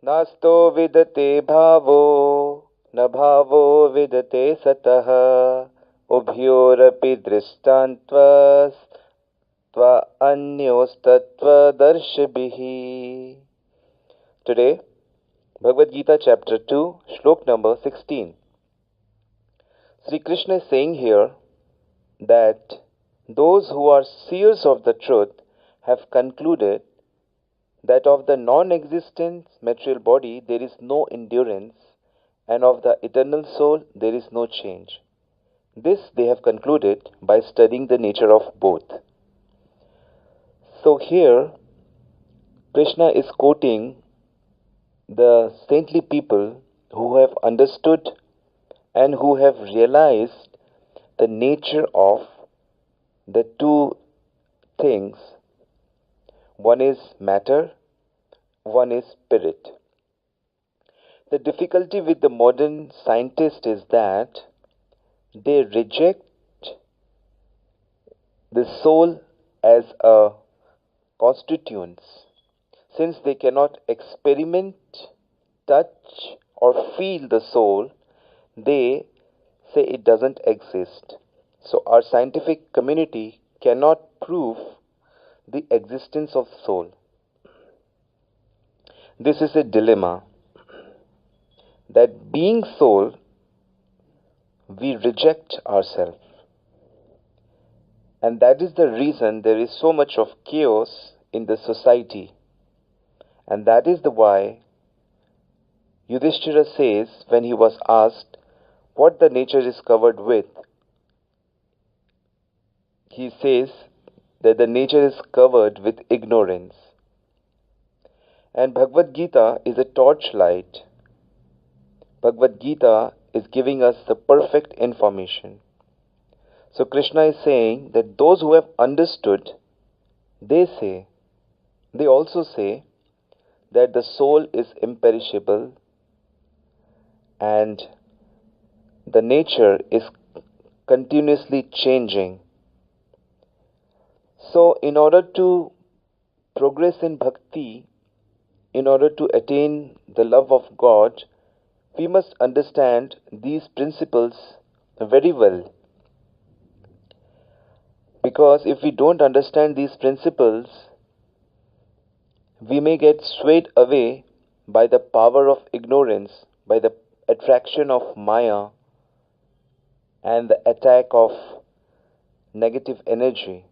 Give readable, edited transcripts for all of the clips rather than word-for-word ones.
नास्तो विदते भावो न भावो विदते सतः उभयोरपि दृष्टान्त्वा अन्योस्तत्त्वदर्शिभिः. Today, Bhagavad Gita chapter 2, shlok number 16. Sri Krishna is saying here that those who are seers of the truth have concluded that of the non-existent material body there is no endurance, and of the eternal soul there is no change. This they have concluded by studying the nature of both. So here, Krishna is quoting the saintly people who have understood and who have realized the nature of the two things. One is matter, one is spirit. The difficulty with the modern scientist is that they reject the soul as a constituent. Since they cannot experiment, touch, or feel the soul, they say it doesn't exist. So our scientific community cannot prove the existence of soul. This is a dilemma, that being soul, we reject ourselves. And that is the reason there is so much of chaos in the society. And that is the why Yudhishthira says, when he was asked what the nature is covered with, he says that the nature is covered with ignorance. And Bhagavad Gita is a torchlight. Bhagavad Gita is giving us the perfect information. So Krishna is saying that those who have understood, they also say that the soul is imperishable and the nature is continuously changing. So in order to progress in bhakti, in order to attain the love of God, we must understand these principles very well. Because if we don't understand these principles, we may get swayed away by the power of ignorance, by the attraction of Maya and the attack of negative energy.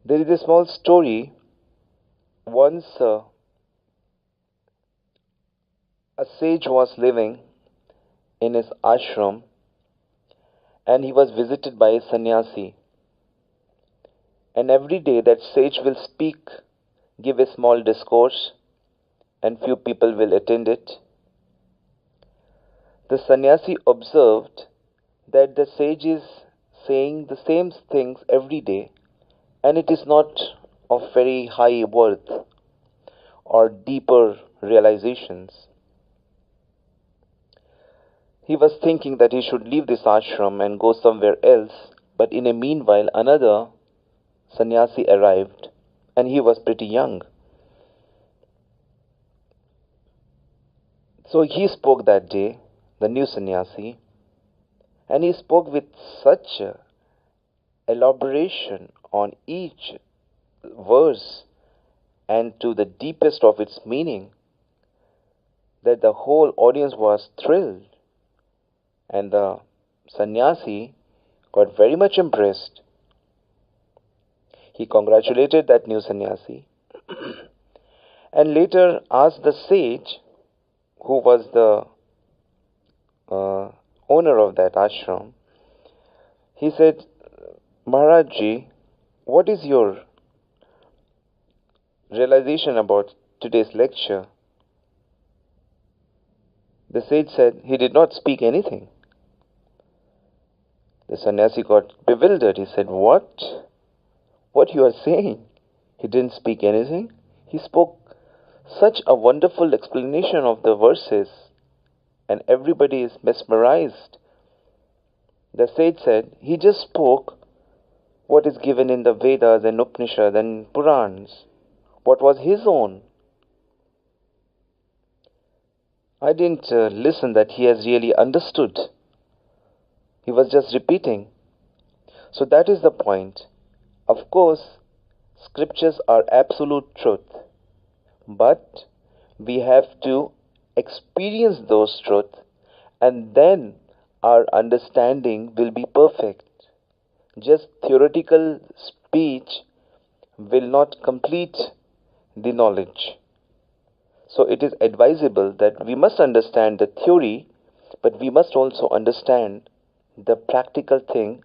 There is a small story. Once a sage was living in his ashram and he was visited by a sannyasi. And every day that sage will speak, give a small discourse, and few people will attend it. The sannyasi observed that the sage is saying the same things every day, and it is not of very high worth or deeper realizations. He was thinking that he should leave this ashram and go somewhere else, but in a meanwhile another sannyasi arrived, and he was pretty young. So he spoke that day, the new sannyasi, and he spoke with such elaboration on each verse and to the deepest of its meaning that the whole audience was thrilled, and the sannyasi got very much impressed. He congratulated that new sannyasi and later asked the sage, who was the owner of that ashram, he said, Maharajji, what is your realization about today's lecture? The sage said he did not speak anything. The sannyasi got bewildered. He said, What? What you are saying? He didn't speak anything. He spoke such a wonderful explanation of the verses, and everybody is mesmerized. The sage said, he just spoke what is given in the Vedas and Upanishads and Purans. What was his own? I didn't listen that he has really understood. He was just repeating. So that is the point. Of course, scriptures are absolute truth, but we have to experience those truths, and then our understanding will be perfect. Just theoretical speech will not complete the knowledge. So it is advisable that we must understand the theory, but we must also understand the practical thing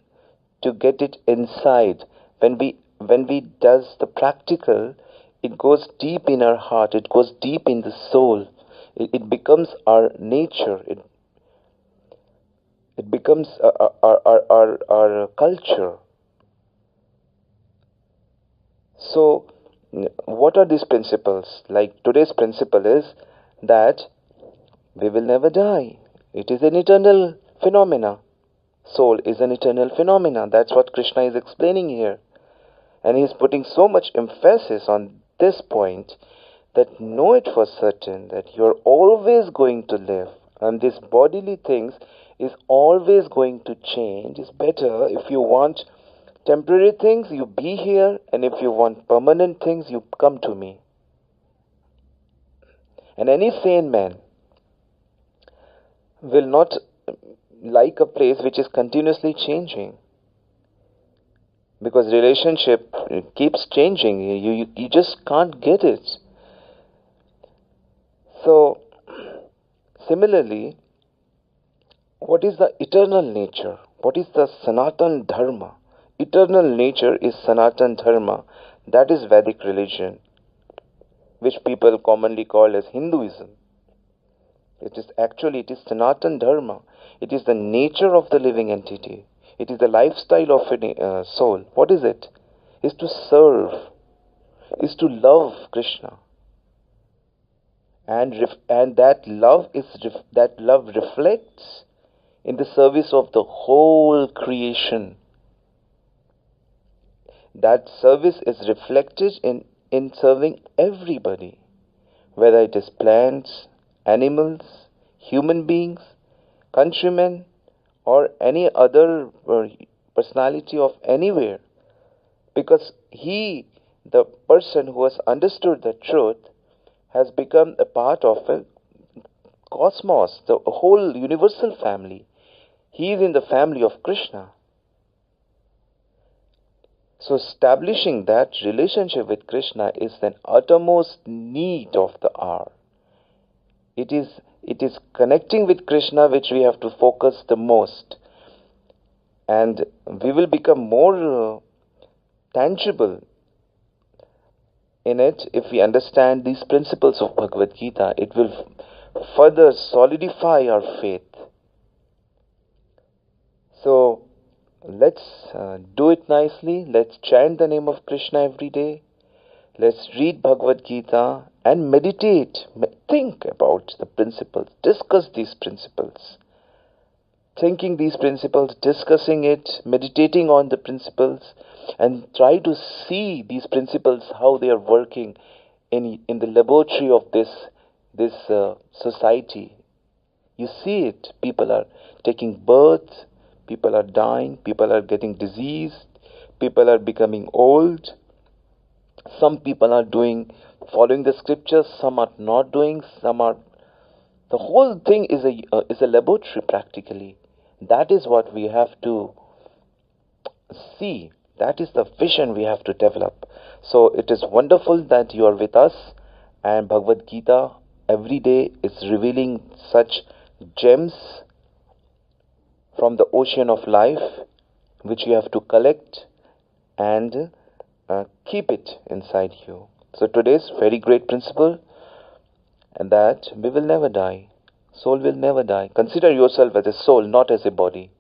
to get it inside. When we does the practical, it goes deep in our heart, it goes deep in the soul. It becomes our nature. It becomes our culture. So, what are these principles? Like today's principle is that we will never die. It is an eternal phenomena. Soul is an eternal phenomena. That's what Krishna is explaining here. And he is putting so much emphasis on this point that know it for certain that you are always going to live, and these bodily things is always going to change. It's better if you want temporary things, you be here, and if you want permanent things, you come to me. And any sane man will not like a place which is continuously changing, because relationship keeps changing. You just can't get it. So similarly, what is the eternal nature? What is the Sanatan Dharma? Eternal nature is Sanatan Dharma. That is Vedic religion, which people commonly call as Hinduism. It is Sanatan Dharma. It is the nature of the living entity. It is the lifestyle of a soul. What is it? Is to serve, is to love Krishna, and that love reflects in the service of the whole creation. That service is reflected in serving everybody, whether it is plants, animals, human beings, countrymen, or any other personality of anywhere. Because the person who has understood the truth, has become a part of a cosmos, the whole universal family. He is in the family of Krishna. So establishing that relationship with Krishna is an uttermost need of the hour. It is connecting with Krishna which we have to focus the most. And we will become more tangible in it if we understand these principles of Bhagavad Gita. It will further solidify our faith. So let's do it nicely. Let's chant the name of Krishna every day. Let's read Bhagavad Gita and meditate. Think about the principles. Discuss these principles. Thinking these principles, discussing it, meditating on the principles, and try to see these principles, how they are working in the laboratory of this society. You see it. People are taking birth, people are dying, people are getting diseased, people are becoming old. Some people are following the scriptures, some are not doing, some are. The whole thing is a laboratory practically. That is what we have to see. That is the vision we have to develop. So it is wonderful that you are with us, and Bhagavad Gita every day is revealing such gems from the ocean of life, which you have to collect and keep it inside you. So today's very great principle, and that we will never die. Soul will never die. Consider yourself as a soul, not as a body.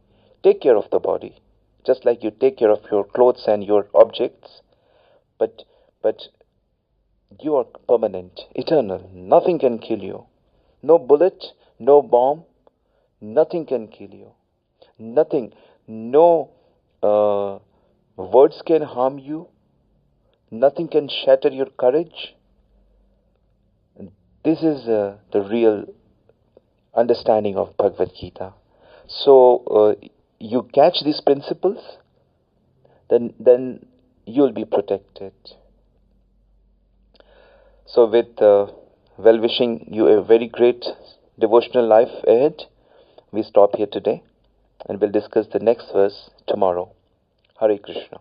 Take care of the body, just like you take care of your clothes and your objects. But you are permanent, eternal. Nothing can kill you. No bullet, no bomb, nothing can kill you. Nothing, no words can harm you. Nothing can shatter your courage. This is the real understanding of Bhagavad Gita. So you catch these principles, then you'll be protected. So with well wishing you a very great devotional life ahead, we stop here today and we'll discuss the next verse tomorrow. Hare Krishna.